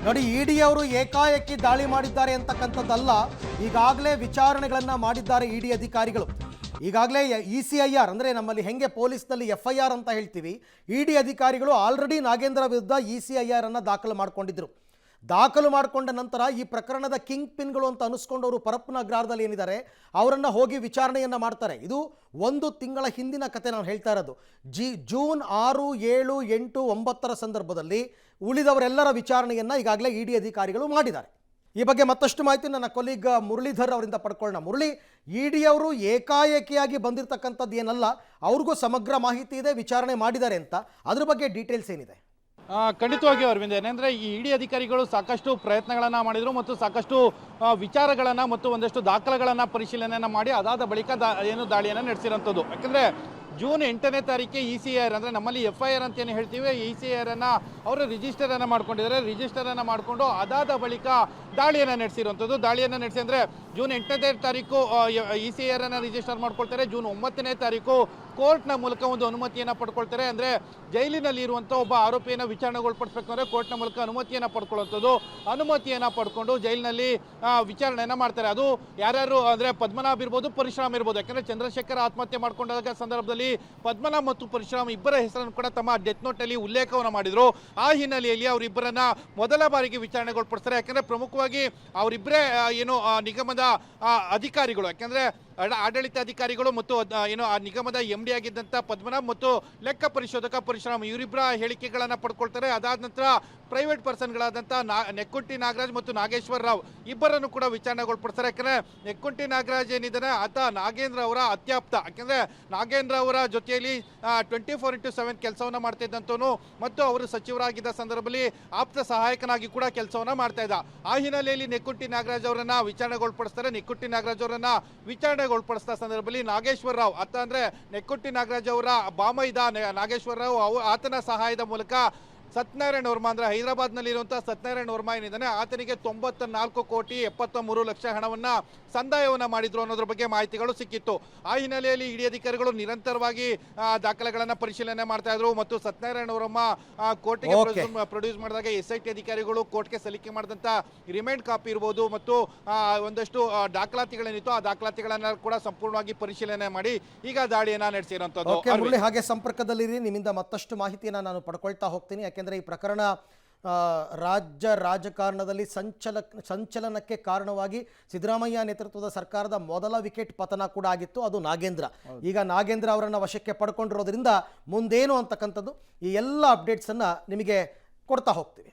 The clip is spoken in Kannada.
ನೋಡಿ, ಇಡಿ ಅವರು ಏಕಾಏಕಿ ದಾಳಿ ಮಾಡಿದ್ದಾರೆ ಅಂತಕ್ಕಂಥದ್ದಲ್ಲ. ಈಗಾಗಲೇ ವಿಚಾರಣೆಗಳನ್ನ ಮಾಡಿದ್ದಾರೆ ಇಡಿ ಅಧಿಕಾರಿಗಳು. ಈಗಾಗಲೇ ECIR ಅಂದರೆ ನಮ್ಮಲ್ಲಿ ಹೆಂಗೆ ಪೊಲೀಸ್ನಲ್ಲಿ FIR ಅಂತ ಹೇಳ್ತೀವಿ, ಇಡಿ ಅಧಿಕಾರಿಗಳು ಆಲ್ರೆಡಿ ನಾಗೇಂದ್ರ ವಿರುದ್ಧ ECIR ಅನ್ನು ದಾಖಲು ಮಾಡಿಕೊಂಡಿದ್ರು. ದಾಖಲು ಮಾಡಿಕೊಂಡ ನಂತರ ಈ ಪ್ರಕರಣದ ಕಿಂಗ್ ಪಿನ್ಗಳು ಅಂತ ಅನಿಸ್ಕೊಂಡವರು ಪರಪ್ಪನ ಅಗ್ರಹಾರದಲ್ಲಿ ಏನಿದ್ದಾರೆ ಅವರನ್ನು ಹೋಗಿ ವಿಚಾರಣೆಯನ್ನು ಮಾಡ್ತಾರೆ. ಇದು 1 ತಿಂಗಳ ಹಿಂದಿನ ಕತೆ ನಾನು ಹೇಳ್ತಾ ಇರೋದು. ಜೂನ್ 6, 7, 8, 9ರ ಸಂದರ್ಭದಲ್ಲಿ ಉಳಿದವರೆಲ್ಲರ ವಿಚಾರಣೆಯನ್ನು ಈಗಾಗಲೇ ಇಡಿ ಅಧಿಕಾರಿಗಳು ಮಾಡಿದ್ದಾರೆ. ಈ ಬಗ್ಗೆ ಮತ್ತಷ್ಟು ಮಾಹಿತಿ ನನ್ನ ಕೊಲೀಗ್ ಮುರಳೀಧರ್ ಅವರಿಂದ ಪಡ್ಕೊಳ್ಳೋಣ. ಮುರಳಿ, ಇಡಿ ಅವರು ಏಕಾಏಕಿಯಾಗಿ ಬಂದಿರತಕ್ಕಂಥದ್ದು ಏನಲ್ಲ, ಅವ್ರಿಗೂ ಸಮಗ್ರ ಮಾಹಿತಿ ಇದೆ, ವಿಚಾರಣೆ ಮಾಡಿದ್ದಾರೆ ಅಂತ. ಅದ್ರ ಬಗ್ಗೆ ಡೀಟೇಲ್ಸ್ ಏನಿದೆ? ಖಂಡಿತವಾಗಿ ಅರವಿಂದ್, ಏನಂದರೆ ಈ ಇಡಿ ಅಧಿಕಾರಿಗಳು ಸಾಕಷ್ಟು ಪ್ರಯತ್ನಗಳನ್ನು ಮಾಡಿದರು ಮತ್ತು ಸಾಕಷ್ಟು ವಿಚಾರಗಳನ್ನು ಮತ್ತು ಒಂದಷ್ಟು ದಾಖಲೆಗಳನ್ನು ಪರಿಶೀಲನೆಯನ್ನು ಮಾಡಿ ಅದಾದ ಬಳಿಕ ದಾಳಿಯನ್ನು ನಡೆಸಿರೋಂಥದ್ದು. ಯಾಕಂದರೆ ಜೂನ್ 8ನೇ ತಾರೀಕಿಗೆ ECIR ಅಂದರೆ ನಮ್ಮಲ್ಲಿ FIR ಅಂತ ಏನು ಹೇಳ್ತೀವಿ, ECIR-ಅನ್ನು ಅವರು ರಿಜಿಸ್ಟರನ್ನು ಮಾಡ್ಕೊಂಡಿದ್ದಾರೆ. ರಿಜಿಸ್ಟರನ್ನು ಮಾಡಿಕೊಂಡು ಅದಾದ ಬಳಿಕ ದಾಳಿಯನ್ನು ನಡೆಸಿರುವಂಥದ್ದು. ದಾಳಿಯನ್ನು ನಡೆಸಿ ಅಂದರೆ ಜೂನ್ 8ನೇ ತಾರೀಕು ECIR-ಅನ್ನು ರಿಜಿಸ್ಟರ್ ಮಾಡ್ಕೊಳ್ತಾರೆ. ಜೂನ್ 9ನೇ ತಾರೀಕು ಕೋರ್ಟ್ನ ಮೂಲಕ ಒಂದು ಅನುಮತಿಯನ್ನು ಪಡ್ಕೊಳ್ತಾರೆ. ಅಂದರೆ ಜೈಲಿನಲ್ಲಿ ಇರುವಂಥ ಒಬ್ಬ ಆರೋಪಿಯನ್ನು ವಿಚಾರಣೆಗೊಳಪಡಿಸಬೇಕು ಅಂದರೆ ಕೋರ್ಟ್ನ ಮೂಲಕ ಅನುಮತಿಯನ್ನು ಪಡ್ಕೊಳ್ಳುವಂಥದ್ದು. ಅನುಮತಿಯನ್ನು ಪಡ್ಕೊಂಡು ಜೈಲಿನಲ್ಲಿ ವಿಚಾರಣೆಯನ್ನು ಮಾಡ್ತಾರೆ. ಅದು ಯಾರ್ಯಾರು ಅಂದರೆ ಪದ್ಮನಾಭ್ ಇರ್ಬೋದು, ಪರಶುರಾಮ್ ಇರ್ಬೋದು. ಯಾಕಂದರೆ ಚಂದ್ರಶೇಖರ್ ಆತ್ಮಹತ್ಯೆ ಮಾಡ್ಕೊಂಡಾಗ ಸಂದರ್ಭದಲ್ಲಿ ಪದ್ಮನಾಭ್ ಮತ್ತು ಪರಶುರಾಮ್ ಇಬ್ಬರ ಹೆಸರನ್ನು ಕೂಡ ತಮ್ಮ ಡೆತ್ ನೋಟಲ್ಲಿ ಉಲ್ಲೇಖವನ್ನು ಮಾಡಿದರು. ಆ ಹಿನ್ನೆಲೆಯಲ್ಲಿ ಅವರಿಬ್ಬರನ್ನ ಮೊದಲ ಬಾರಿಗೆ ವಿಚಾರಣೆಗೊಳಪಡಿಸ್ತಾರೆ. ಯಾಕಂದರೆ ಪ್ರಮುಖವಾಗಿ ಅವರಿಬ್ಬರೇ ನಿಗಮದ ಅಧಿಕಾರಿಗಳು. ಯಾಕಂದರೆ ಆಡಳಿತ ಅಧಿಕಾರಿಗಳು ಮತ್ತು ಆ ನಿಗಮದ MD ಆಗಿದ್ದಂಥ ಪದ್ಮನಾಭ್ ಮತ್ತು ಲೆಕ್ಕ ಪರಿಶೋಧಕ ಪರಶುರಾಮ್ ಇವರಿಬ್ಬರ ಹೇಳಿಕೆಗಳನ್ನು ಪಡ್ಕೊಳ್ತಾರೆ. ಅದಾದ ನಂತರ ಪ್ರೈವೇಟ್ ಪರ್ಸನ್ಗಳಾದಂಥ ನೆಕ್ಕುಂಟಿ ನಾಗರಾಜ್ ಮತ್ತು ನಾಗೇಶ್ವರ ರಾವ್ ಇಬ್ಬರನ್ನು ಕೂಡ ವಿಚಾರಣೆಗೊಳಪಡಿಸ್ತಾರೆ. ಯಾಕಂದರೆ ನೆಕ್ಕುಂಟಿ ನಾಗರಾಜ್ ಏನಿದ್ದಾನೆ ಆತ ನಾಗೇಂದ್ರ ಅವರ ಅತ್ಯಾಪ್ತ. ಯಾಕೆಂದರೆ ನಾಗೇಂದ್ರ ಅವರ ಜೊತೆಯಲ್ಲಿ 24/7 ಕೆಲಸವನ್ನು ಮಾಡ್ತಾ ಇದ್ದಂಥವನು ಮತ್ತು ಅವರು ಸಚಿವರಾಗಿದ್ದ ಸಂದರ್ಭದಲ್ಲಿ ಆಪ್ತ ಸಹಾಯಕನಾಗಿ ಕೂಡ ಕೆಲಸವನ್ನು ಮಾಡ್ತಾ ಇದ್ದ. ಆ ಹಿನ್ನೆಲೆಯಲ್ಲಿ ನೆಕ್ಕುಂಟಿ ನಾಗರಾಜ್ ಅವರನ್ನ ವಿಚಾರಣೆಗೊಳಪಡಿಸ್ತಾರೆ. ನೆಕ್ಕುಂಟಿ ನಾಗರಾಜ್ ಅವರನ್ನ ವಿಚಾರಣೆಗೊಳಪಡಿಸಿದ ಸಂದರ್ಭದಲ್ಲಿ ನಾಗೇಶ್ವರ ರಾವ್ ಆತ ಅಂದರೆ ನೆಕ್ಕುಂಟಿ ನಾಗರಾಜ್ ಅವರ ಬಾಮೈದ ನಾಗೇಶ್ವರ ರಾವ್ ಆತನ ಸಹಾಯದ ಮೂಲಕ ಸತ್ಯನಾರಾಯಣ ವರ್ಮಾ ಅಂದರೆ ಹೈದರಾಬಾದ್ನಲ್ಲಿರುವಂಥ ಸತ್ಯನಾರಾಯಣ ವರ್ಮಾ ಏನಿದ್ದಾನೆ ಆತನಿಗೆ 94,73,00,000 ಹಣವನ್ನು ಸಂದಾಯವನ್ನು ಮಾಡಿದ್ರು ಅನ್ನೋದ್ರ ಬಗ್ಗೆ ಮಾಹಿತಿಗಳು ಸಿಕ್ಕಿತ್ತು. ಆ ಹಿನ್ನೆಲೆಯಲ್ಲಿ ಇಡಿ ಅಧಿಕಾರಿಗಳು ನಿರಂತರವಾಗಿ ದಾಖಲೆಗಳನ್ನು ಪರಿಶೀಲನೆ ಮಾಡ್ತಾ ಇದ್ರು ಮತ್ತು ಸತ್ಯನಾರಾಯಣ ವರ್ಮಾ ಕೋರ್ಟ್ಗೆ ಪ್ರೊಡ್ಯೂಸ್ ಮಾಡಿದಾಗ SIT ಅಧಿಕಾರಿಗಳು ಕೋರ್ಟ್ಗೆ ಸಲ್ಲಿಕೆ ಮಾಡಿದಂಥ ರಿಮೈಂಡ್ ಕಾಪಿ ಇರ್ಬೋದು ಮತ್ತು ಒಂದಷ್ಟು ದಾಖಲಾತಿಗಳೇನಿತ್ತು ಆ ದಾಖಲಾತಿಗಳನ್ನು ಕೂಡ ಸಂಪೂರ್ಣವಾಗಿ ಪರಿಶೀಲನೆ ಮಾಡಿ ಈಗ ದಾಳಿಯನ್ನು ನಡೆಸಿರುವಂಥದ್ದು. ಹಾಗೆ ಸಂಪರ್ಕದಲ್ಲಿರಿ, ನಿಮ್ಮಿಂದ ಮತ್ತಷ್ಟು ಮಾಹಿತಿಯನ್ನು ನಾನು ಪಡ್ಕೊಳ್ತಾ ಹೋಗ್ತೀನಿ. ಯಾಕೆಂದರೆ ಈ ಪ್ರಕರಣ ರಾಜ್ಯ ರಾಜಕಾರಣದಲ್ಲಿ ಸಂಚಲನಕ್ಕೆ ಕಾರಣವಾಗಿ ಸಿದ್ದರಾಮಯ್ಯ ನೇತೃತ್ವದ ಸರ್ಕಾರದ ಮೊದಲ ವಿಕೆಟ್ ಪತನ ಕೂಡ ಆಗಿತ್ತು. ಅದು ನಾಗೇಂದ್ರ. ಈಗ ನಾಗೇಂದ್ರ ಅವರನ್ನು ವಶಕ್ಕೆ ಪಡ್ಕೊಂಡಿರೋದ್ರಿಂದ ಮುಂದೇನು ಅಂತಕ್ಕಂಥದ್ದು ಈ ಎಲ್ಲ ಅಪ್ಡೇಟ್ಸನ್ನು ನಿಮಗೆ ಕೊಡ್ತಾ ಹೋಗ್ತೀವಿ.